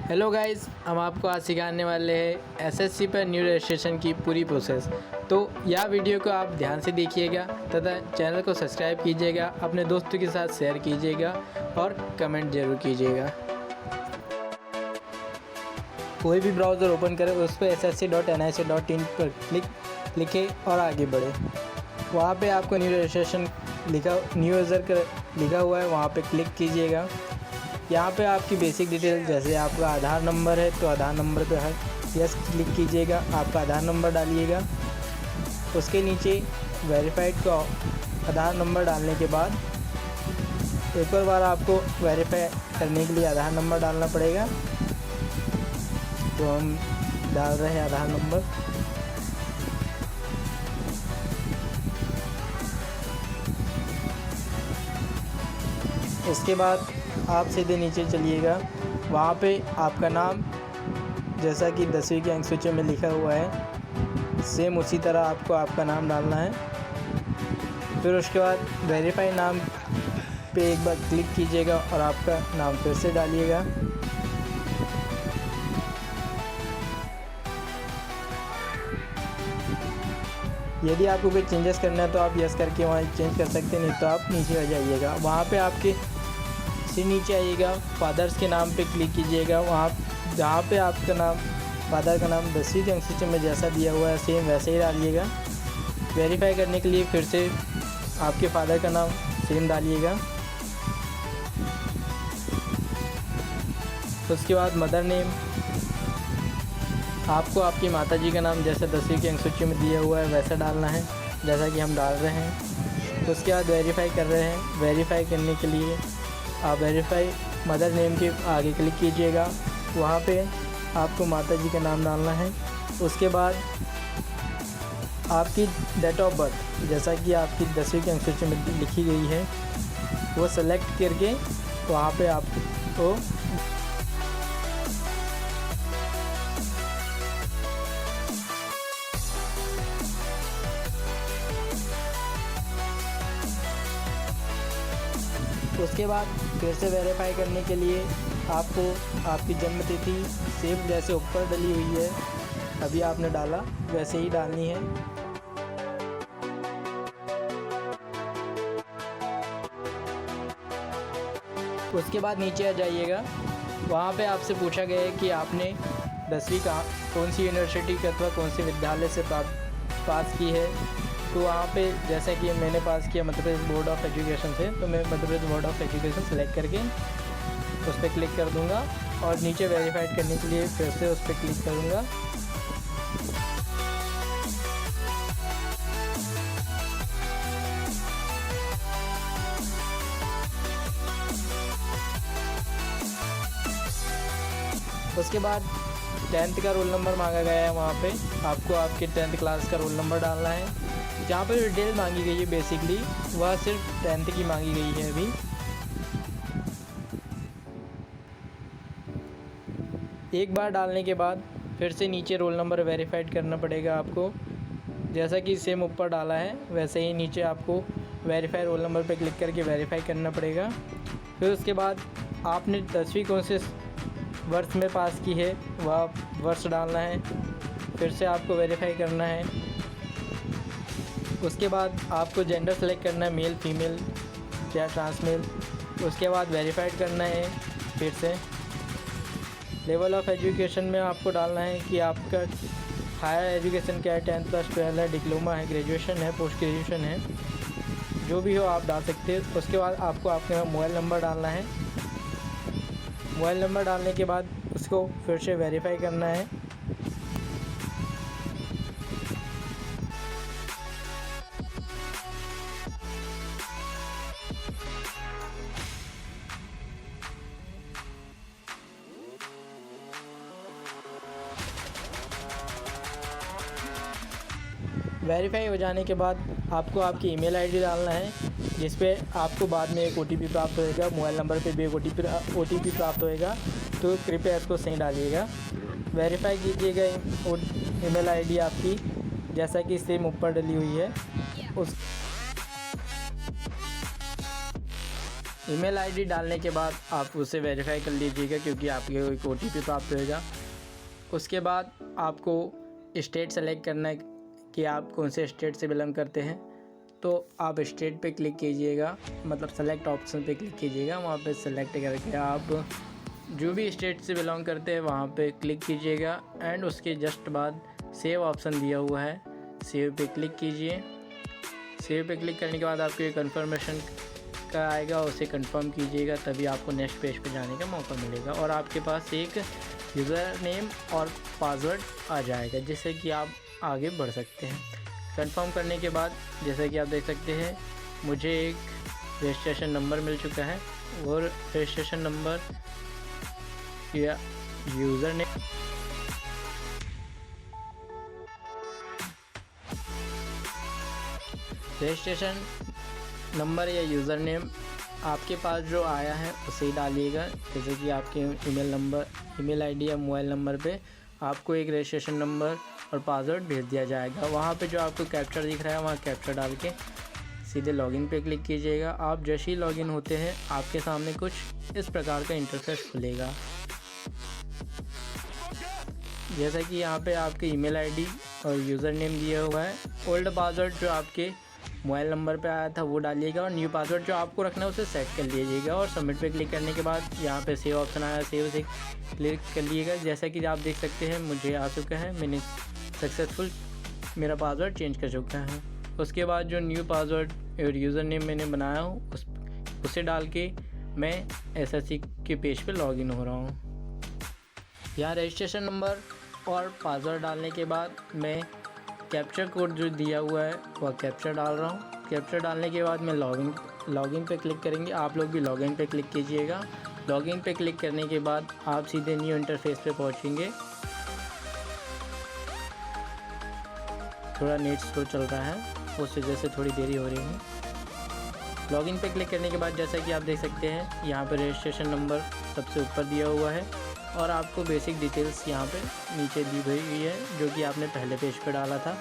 Hello guys, हम आपको आज सिखाने वाले हैं एसएससी पर न्यू रजिस्ट्रेशन की पूरी प्रोसेस। तो यह वीडियो को आप ध्यान से देखिएगा तथा चैनल को सब्सक्राइब कीजिएगा, अपने दोस्तों के साथ शेयर कीजिएगा और कमेंट ज़रूर कीजिएगा। कोई भी ब्राउज़र ओपन करें, उस पर ssc.nic.in पर लिखें और आगे बढ़े। वहाँ पे आपको न्यू रजिस्ट्रेशन न्यू यूज़र लिखा हुआ है, वहाँ पे क्लिक कीजिएगा। यहाँ पे आपकी बेसिक डिटेल, जैसे आपका आधार नंबर है तो आधार नंबर पे यस क्लिक कीजिएगा, आपका आधार नंबर डालिएगा। उसके नीचे वेरीफाइड का आधार नंबर डालने के बाद एक और बार आपको वेरीफाई करने के लिए आधार नंबर डालना पड़ेगा। तो हम डाल रहे हैं आधार नंबर। उसके बाद आप सीधे नीचे चलिएगा, वहाँ पे आपका नाम जैसा कि 10वीं की अंक सूची में लिखा हुआ है, सेम उसी तरह आपको आपका नाम डालना है। फिर उसके बाद वेरीफाई नाम पे एक बार क्लिक कीजिएगा और आपका नाम फिर से डालिएगा। यदि आपको कोई चेंजेस करना है तो आप यस करके वहाँ चेंज कर सकते हैं, नहीं तो आप नीचे आ जाइएगा। वहाँ पे आपके से नीचे आइएगा, फादर्स के नाम पे क्लिक कीजिएगा। वहाँ जहाँ पे आपका नाम, फादर का नाम 10वीं की अंक सूची में जैसा दिया हुआ है सेम वैसे ही डालिएगा। वेरीफाई करने के लिए फिर से आपके फादर का नाम सेम डालिएगा। उसके बाद मदर नेम, आपको आपकी माताजी का नाम जैसा 10वीं की अंक सूची में दिया हुआ है वैसा डालना है, जैसा कि हम डाल रहे हैं। उसके बाद वेरीफाई कर रहे हैं। वेरीफाई करने के लिए आप वेरीफाई मदर नेम के आगे क्लिक कीजिएगा, वहाँ पे आपको माताजी का नाम डालना है। उसके बाद आपकी डेट ऑफ बर्थ जैसा कि आपकी 10वीं की अंक सूची में लिखी गई है वो सेलेक्ट करके वहाँ पे आपको उसके बाद फिर से वेरीफाई करने के लिए आपको आपकी जन्म तिथि सेम जैसे ऊपर डली हुई है अभी आपने डाला वैसे ही डालनी है। उसके बाद नीचे आ जाइएगा, वहाँ पे आपसे पूछा गया है कि आपने 10वीं कौन सी यूनिवर्सिटी अथवा कौन से विद्यालय से पास की है। तो वहाँ पे जैसे कि मैंने पास किया Madhya Pradesh board of education से, तो मैं Madhya Pradesh board of education select करके उस पर क्लिक कर दूँगा और नीचे वेरीफाइड करने के लिए फिर से उस पर क्लिक करूँगा। उसके बाद 10th का रोल नंबर मांगा गया है, वहाँ पे आपको आपके 10th क्लास का रोल नंबर डालना है। जहाँ पर डिटेल मांगी गई है बेसिकली वह सिर्फ 10th की मांगी गई है अभी। एक बार डालने के बाद फिर से नीचे रोल नंबर वेरीफाइड करना पड़ेगा आपको, जैसा कि सेम ऊपर डाला है वैसे ही नीचे आपको वेरीफाई रोल नंबर पर क्लिक करके वेरीफाई करना पड़ेगा। फिर उसके बाद आपने 10वीं कौन से वर्ष में पास की है वह वर्ष डालना है, फिर से आपको वेरीफाई करना है। उसके बाद आपको जेंडर सेलेक्ट करना है, मेल फीमेल या ट्रांसमेल। उसके बाद वेरीफाइड करना है। फिर से लेवल ऑफ एजुकेशन में आपको डालना है कि आपका हायर एजुकेशन क्या है, 10th प्लस 12 है, डिप्लोमा है, ग्रेजुएशन है, पोस्ट ग्रेजुएशन है, जो भी हो आप डाल सकते हैं। उसके बाद आपको आपका मोबाइल नंबर डालना है। मोबाइल नंबर डालने के बाद उसको फिर से वेरीफाई करना है। वेरीफाई हो जाने के बाद आपको आपकी ईमेल आईडी डालना है, जिस पे आपको बाद में एक OTP प्राप्त होएगा। मोबाइल नंबर पे भी एक OTP प्राप्त होएगा, तो कृपया इसको सही डालिएगा। वेरीफाई कीजिएगा ईमेल आईडी आपकी जैसा कि सेम ऊपर डली हुई है। ईमेल आईडी डालने के बाद आप उसे वेरीफाई कर लीजिएगा, क्योंकि आपके एक OTP प्राप्त होएगा। उसके बाद आपको स्टेट सेलेक्ट करना है कि आप कौन से स्टेट से बिलोंग करते हैं। तो आप स्टेट पे क्लिक कीजिएगा, मतलब सेलेक्ट ऑप्शन पे क्लिक कीजिएगा। वहाँ पे सेलेक्ट करके आप जो भी स्टेट से बिलोंग करते हैं वहाँ पे क्लिक कीजिएगा। एंड उसके जस्ट बाद सेव ऑप्शन दिया हुआ है, सेव पे क्लिक कीजिए। सेव पे क्लिक करने के बाद आपको एक कन्फर्मेशन का आएगा, उसे कंफर्म कीजिएगा, तभी आपको नेक्स्ट पेज पे जाने का मौका मिलेगा और आपके पास एक यूज़र नेम और पासवर्ड आ जाएगा, जिससे कि आप आगे बढ़ सकते हैं। कंफर्म करने के बाद जैसे कि आप देख सकते हैं मुझे एक रजिस्ट्रेशन नंबर मिल चुका है और रजिस्ट्रेशन नंबर या यूज़र नेम रजिस्ट्रेशन नंबर या यूज़र नेम आपके पास जो आया है उसे ही डालिएगा। जैसे कि आपके ईमेल नंबर, ईमेल आईडी या मोबाइल नंबर पे आपको एक रजिस्ट्रेशन नंबर और पासवर्ड भेज दिया जाएगा। वहाँ पे जो आपको कैप्चर दिख रहा है वहाँ कैप्चर डाल के सीधे लॉगिन पे क्लिक कीजिएगा। आप जैसे ही लॉगिन होते हैं आपके सामने कुछ इस प्रकार का इंटरफेस खुलेगा। जैसा कि यहाँ पे आपके ईमेल आईडी और यूज़र नेम दिया हुआ है। ओल्ड पासवर्ड जो आपके मोबाइल नंबर पे आया था वो डालिएगा और न्यू पासवर्ड जो आपको रखना है उसे सेट कर लीजिएगा। और सबमिट पे क्लिक करने के बाद यहाँ पे सेव ऑप्शन आया, सेव से क्लिक कर लीजिएगा। जैसा कि आप देख सकते हैं मुझे आ चुका है, मैंने सक्सेसफुल मेरा पासवर्ड चेंज कर चुका है। उसके बाद जो न्यू पासवर्ड और यूज़र नेम मैंने बनाया हो उसे डाल के मैं SSC के पेज पे लॉगिन हो रहा हूँ। यहाँ रजिस्ट्रेशन नंबर और पासवर्ड डालने के बाद मैं कैप्चर कोड जो दिया हुआ है वह कैप्चर डाल रहा हूँ। कैप्चर डालने के बाद मैं लॉगिन पे क्लिक करेंगे। आप लोग भी लॉगिन पे क्लिक कीजिएगा। लॉगिन पे क्लिक करने के बाद आप सीधे न्यू इंटरफेस पे पहुँचेंगे। थोड़ा नेट स्लो चल रहा है, उस वजह से थोड़ी देरी हो रही है। लॉगिन पे क्लिक करने के बाद जैसा कि आप देख सकते हैं यहाँ पे रजिस्ट्रेशन नंबर सबसे ऊपर दिया हुआ है और आपको बेसिक डिटेल्स यहाँ पे नीचे दी हुई है, जो कि आपने पहले पेज पे डाला था।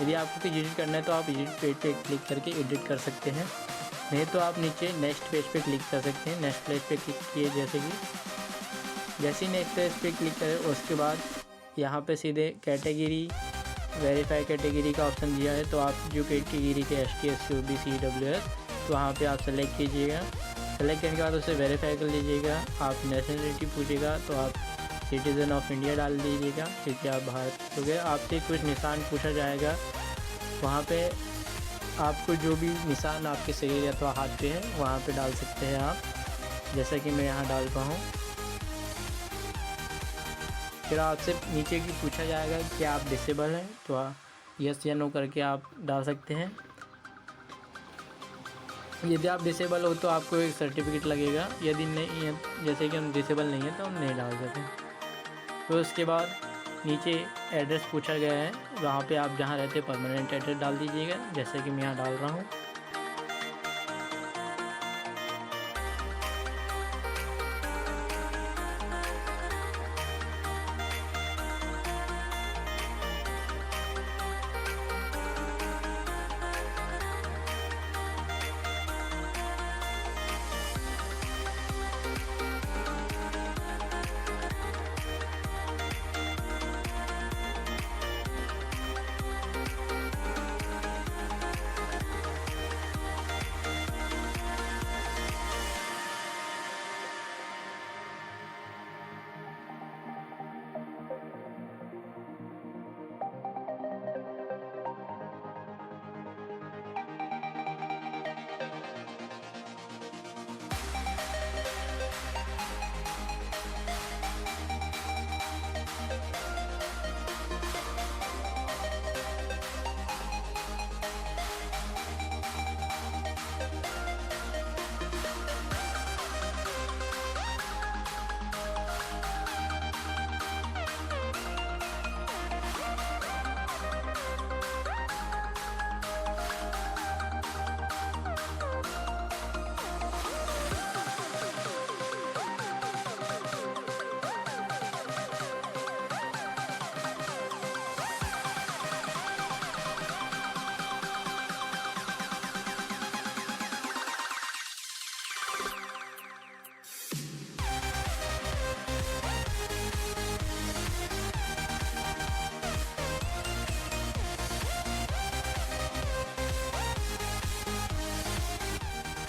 यदि आपको कुछ एडिट करना है तो आप एडिट पेज पे क्लिक करके एडिट कर सकते हैं, नहीं तो आप नीचे नेक्स्ट पेज पे क्लिक कर सकते हैं। नेक्स्ट पेज पे क्लिक किए जैसे ही नेक्स्ट पेज पे क्लिक करें उसके बाद यहाँ पे सीधे कैटेगरी वेरीफाई कैटेगरी का ऑप्शन दिया है। तो आप जो कैटेगरी के ST SC OBC EWS तो वहाँ पे आप सेलेक्ट कीजिएगा। सेलेक्ट करने के बाद उसे वेरीफाई कर लीजिएगा। आप नेशनलिटी पूछेगा तो आप सिटीज़न ऑफ इंडिया डाल दीजिएगा, क्योंकि आप भारत हो गए। आपसे कुछ निशान पूछा जाएगा, वहाँ पे आपको जो भी निशान आपके शरीर अथवा हाथ पे है वहाँ पे डाल सकते हैं आप, जैसा कि मैं यहाँ डाल रहा हूँ। फिर आपसे नीचे की पूछा जाएगा कि आप डिसेबल हैं, तो यस या नो करके आप डाल सकते हैं। यदि आप डिसेबल हो तो आपको एक सर्टिफिकेट लगेगा, यदि नहीं है, जैसे कि हम डिसेबल नहीं है तो हम नहीं डाल सकते। तो उसके बाद नीचे एड्रेस पूछा गया है, वहाँ पे आप जहाँ रहते परमानेंट एड्रेस डाल दीजिएगा, जैसे कि मैं यहाँ डाल रहा हूँ।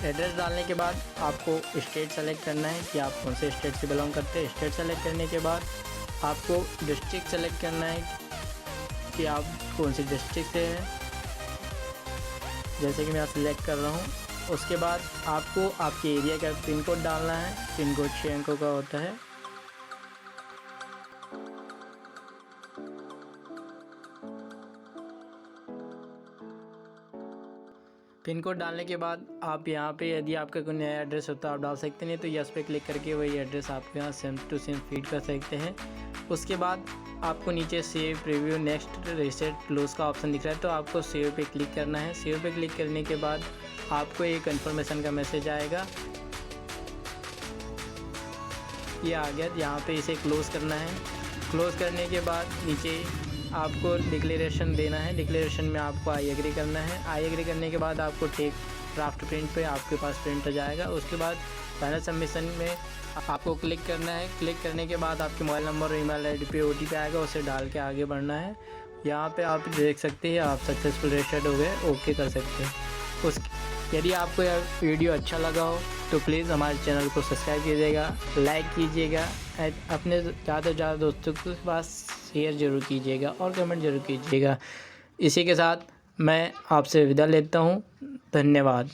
एड्रेस डालने के बाद आपको स्टेट सेलेक्ट करना है कि आप कौन से स्टेट से बिलोंग करते हैं। स्टेट सेलेक्ट करने के बाद आपको डिस्ट्रिक्ट सेलेक्ट करना है कि आप कौन सी डिस्ट्रिक्ट से हैं, जैसे कि मैं यहाँ सेलेक्ट कर रहा हूँ। उसके बाद आपको आपके एरिया का पिन कोड डालना है। पिन कोड 6 अंकों का होता है। पिन कोड डालने के बाद आप यहाँ पे यदि आपका कोई नया एड्रेस होता है आप डाल सकते हैं, तो यस पे क्लिक करके वही एड्रेस आपके यहाँ सेम टू सेम फीड कर सकते हैं। उसके बाद आपको नीचे save, preview, next, reset, close का ऑप्शन दिख रहा है, तो आपको सेव पे क्लिक करना है। सेव पे क्लिक करने के बाद आपको एक कंफर्मेशन का मैसेज आएगा, ये आ गया। यहाँ पे इसे क्लोज़ करना है। क्लोज़ करने के बाद नीचे आपको डिक्लेरेशन देना है। डिक्लेरेशन में आपको आई एग्री करना है। आई एग्री करने के बाद आपको टेक ड्राफ्ट प्रिंट पे आपके पास प्रिंट हो जाएगा। उसके बाद फाइनल सबमिशन में आपको क्लिक करना है। क्लिक करने के बाद आपके मोबाइल नंबर और ईमेल आईडी पे ओटीपी आएगा, उसे डाल के आगे बढ़ना है। यहाँ पे आप देख सकते हैं आप सक्सेसफुल रजिस्टर्ड हो गए, ओके कर सकते हैं। यदि आपको यह वीडियो अच्छा लगा हो तो प्लीज़ हमारे चैनल को सब्सक्राइब कीजिएगा, लाइक कीजिएगा, अपने ज़्यादा से ज़्यादा दोस्तों के पास शेयर ज़रूर कीजिएगा और कमेंट ज़रूर कीजिएगा। इसी के साथ मैं आपसे विदा लेता हूँ। धन्यवाद।